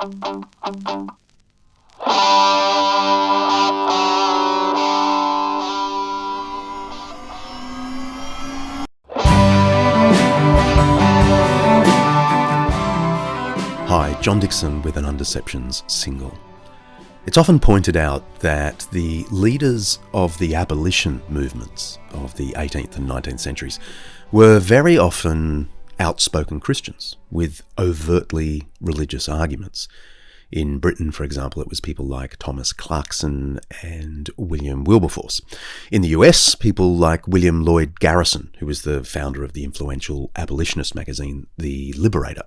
Hi, John Dickson with an Undeceptions single. It's often pointed out that the leaders of the abolition movements of the 18th and 19th centuries were very often outspoken Christians with overtly religious arguments. In Britain, for example, it was people like Thomas Clarkson and William Wilberforce. In the US, people like William Lloyd Garrison, who was the founder of the influential abolitionist magazine, The Liberator,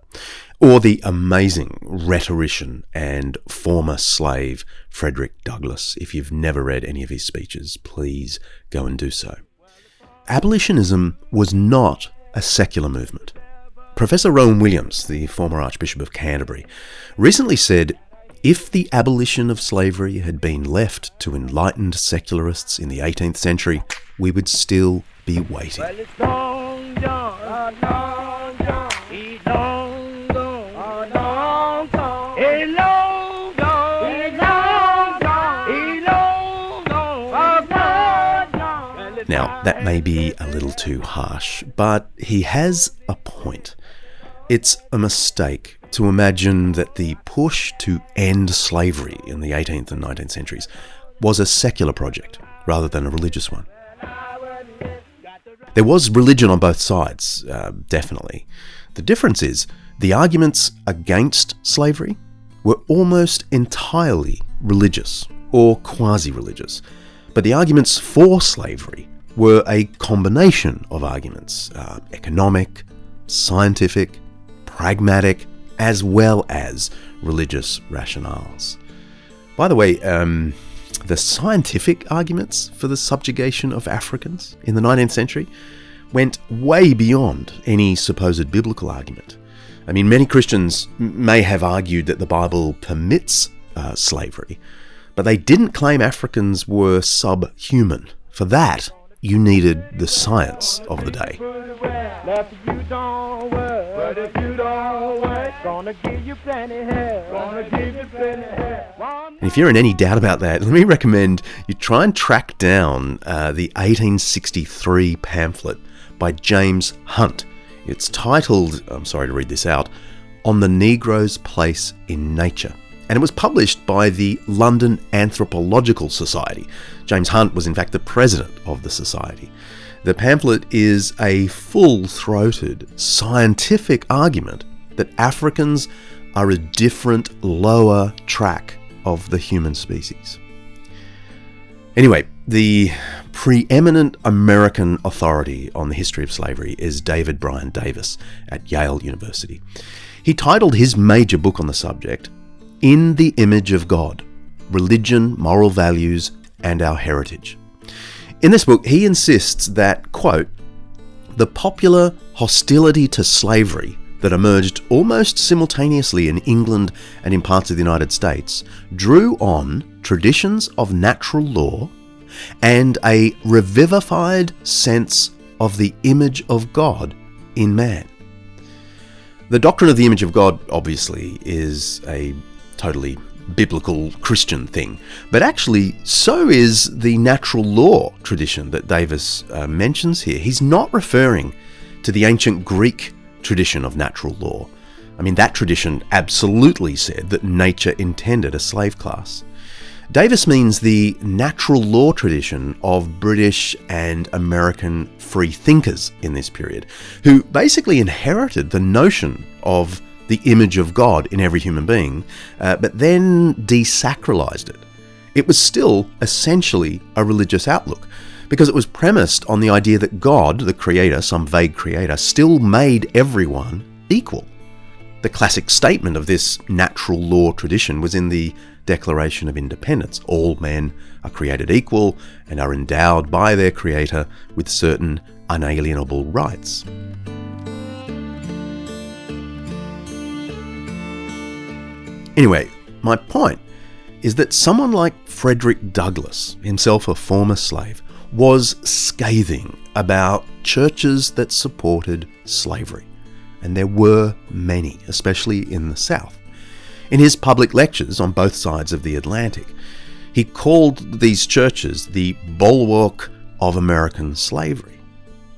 or the amazing rhetorician and former slave Frederick Douglass. If you've never read any of his speeches, please go and do so. Abolitionism was not a secular movement. Professor Rowan Williams, the former Archbishop of Canterbury, recently said, if the abolition of slavery had been left to enlightened secularists in the 18th century, we would still be waiting. Well, it's long gone, long gone, he's long gone, long gone, he's long gone, he's long gone, he's long gone. Now, that may be a little too harsh, but he has a point. It's a mistake to imagine that the push to end slavery in the 18th and 19th centuries was a secular project rather than a religious one. There was religion on both sides, definitely. The difference is the arguments against slavery were almost entirely religious or quasi-religious, but the arguments for slavery were a combination of arguments, economic, scientific, pragmatic, as well as religious rationales. By the way, the scientific arguments for the subjugation of Africans in the 19th century went way beyond any supposed biblical argument. I mean, many Christians may have argued that the Bible permits slavery, but they didn't claim Africans were subhuman. For that, you needed the science of the day. And if you're in any doubt about that, let me recommend you try and track down the 1863 pamphlet by James Hunt. It's titled, I'm sorry to read this out, On the Negro's Place in Nature. And it was published by the London Anthropological Society. James Hunt was in fact the president of the society. The pamphlet is a full-throated scientific argument that Africans are a different, lower track of the human species. Anyway, the preeminent American authority on the history of slavery is David Bryan Davis at Yale University. He titled his major book on the subject, In the Image of God, Religion, Moral Values, and Our Heritage. In this book, he insists that, quote, the popular hostility to slavery that emerged almost simultaneously in England and in parts of the United States drew on traditions of natural law and a revivified sense of the image of God in man. The doctrine of the image of God, obviously, is a totally biblical Christian thing, but actually so is the natural law tradition that Davis mentions here. He's not referring to the ancient Greek tradition of natural law. I mean, that tradition absolutely said that nature intended a slave class. Davis means the natural law tradition of British and American free thinkers in this period, who basically inherited the notion of the image of God in every human being, but then desacralized it. It was still essentially a religious outlook, because it was premised on the idea that God, the creator, some vague creator, still made everyone equal. The classic statement of this natural law tradition was in the Declaration of Independence. All men are created equal and are endowed by their creator with certain unalienable rights. Anyway, my point is that someone like Frederick Douglass, himself a former slave, was scathing about churches that supported slavery. And there were many, especially in the South. In his public lectures on both sides of the Atlantic, he called these churches the bulwark of American slavery.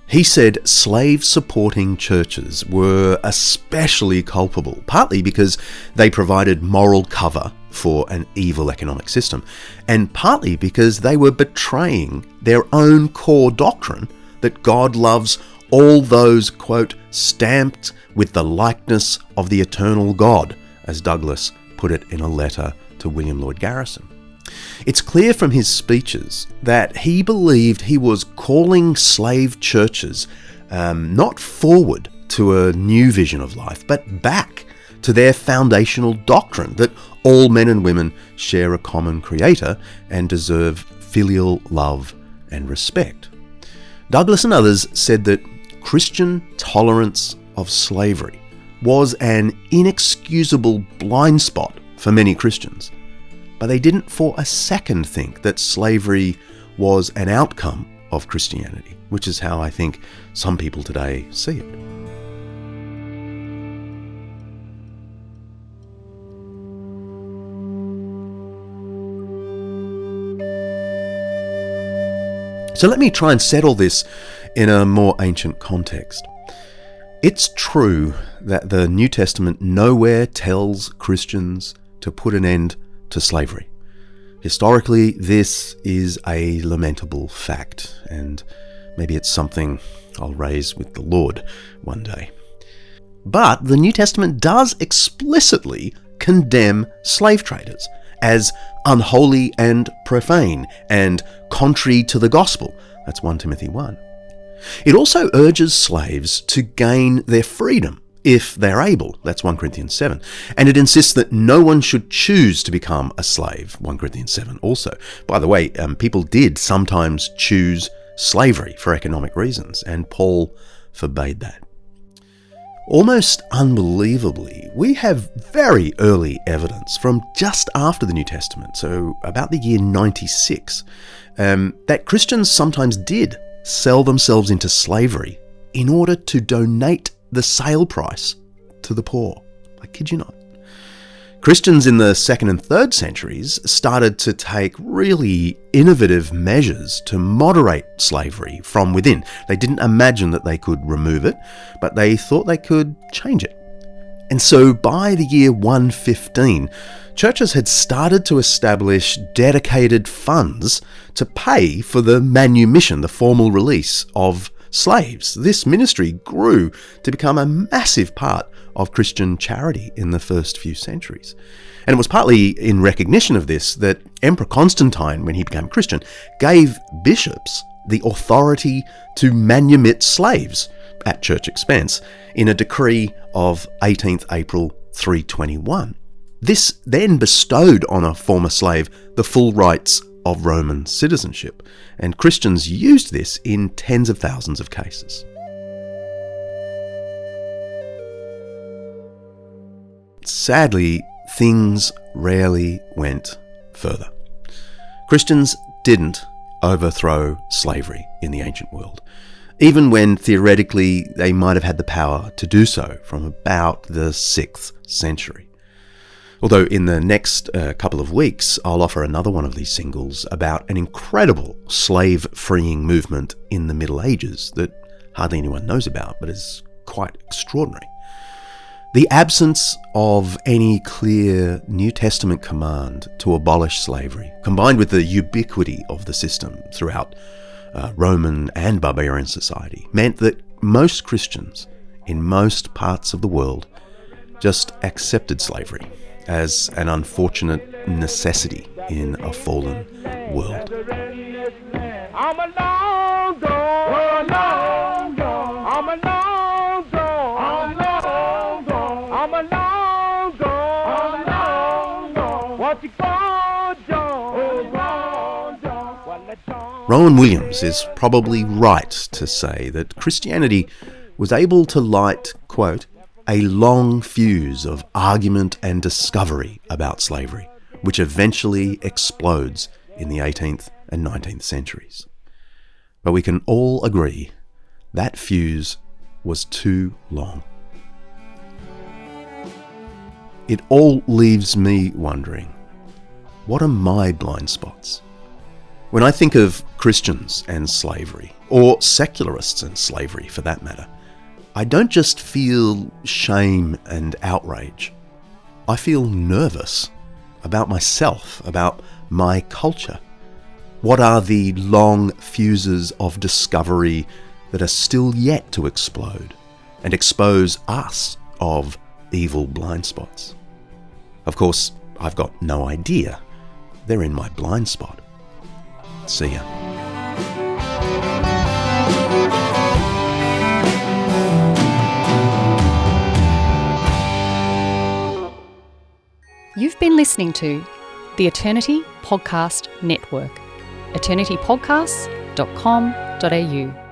He said slave-supporting churches were especially culpable, partly because they provided moral cover for an evil economic system, and partly because they were betraying their own core doctrine that God loves all those, quote, stamped with the likeness of the eternal God, as Douglas put it in a letter to William Lloyd Garrison. It's clear from his speeches that he believed he was calling slave churches not forward to a new vision of life, but back to their foundational doctrine that all men and women share a common creator and deserve filial love and respect. Douglas and others said that Christian tolerance of slavery was an inexcusable blind spot for many Christians, but they didn't for a second think that slavery was an outcome of Christianity, which is how I think some people today see it. So let me try and settle this in a more ancient context. It's true that the New Testament nowhere tells Christians to put an end to slavery. Historically, this is a lamentable fact, and maybe it's something I'll raise with the Lord one day. But the New Testament does explicitly condemn slave traders as unholy and profane and contrary to the gospel. That's 1 Timothy 1. It also urges slaves to gain their freedom if they're able. That's 1 Corinthians 7. And it insists that no one should choose to become a slave. 1 Corinthians 7 also. By the way, people did sometimes choose slavery for economic reasons, and Paul forbade that. Almost unbelievably, we have very early evidence from just after the New Testament, so about the year 96, that Christians sometimes did sell themselves into slavery in order to donate the sale price to the poor. I kid you not. Christians in the 2nd and 3rd centuries started to take really innovative measures to moderate slavery from within. They didn't imagine that they could remove it, but they thought they could change it. And so by the year 115, churches had started to establish dedicated funds to pay for the manumission, the formal release of slaves. This ministry grew to become a massive part of Christian charity in the first few centuries. And it was partly in recognition of this that Emperor Constantine, when he became Christian, gave bishops the authority to manumit slaves at church expense in a decree of 18th April 321. This then bestowed on a former slave the full rights of Roman citizenship, and Christians used this in tens of thousands of cases. Sadly, things rarely went further. Christians didn't overthrow slavery in the ancient world, even when theoretically they might have had the power to do so from about the 6th century. Although in the next couple of weeks, I'll offer another one of these singles about an incredible slave-freeing movement in the Middle Ages that hardly anyone knows about, but is quite extraordinary. The absence of any clear New Testament command to abolish slavery, combined with the ubiquity of the system throughout Roman and barbarian society, meant that most Christians in most parts of the world just accepted slavery as an unfortunate necessity in a fallen world. I'm a long gone, long gone. I'm a long gone, long gone. I'm a long gone, long gone. What you gone, John? Rowan Williams is probably right to say that Christianity was able to light, quote, a long fuse of argument and discovery about slavery, which eventually explodes in the 18th and 19th centuries. But we can all agree that fuse was too long. it all leaves me wondering, what are my blind spots? When I think of Christians and slavery, or secularists and slavery for that matter, I don't just feel shame and outrage. I feel nervous about myself, about my culture. What are the long fuses of discovery that are still yet to explode and expose us of evil blind spots? Of course, I've got no idea. They're in my blind spot. See ya. You've been listening to the Eternity Podcast Network, eternitypodcasts.com.au.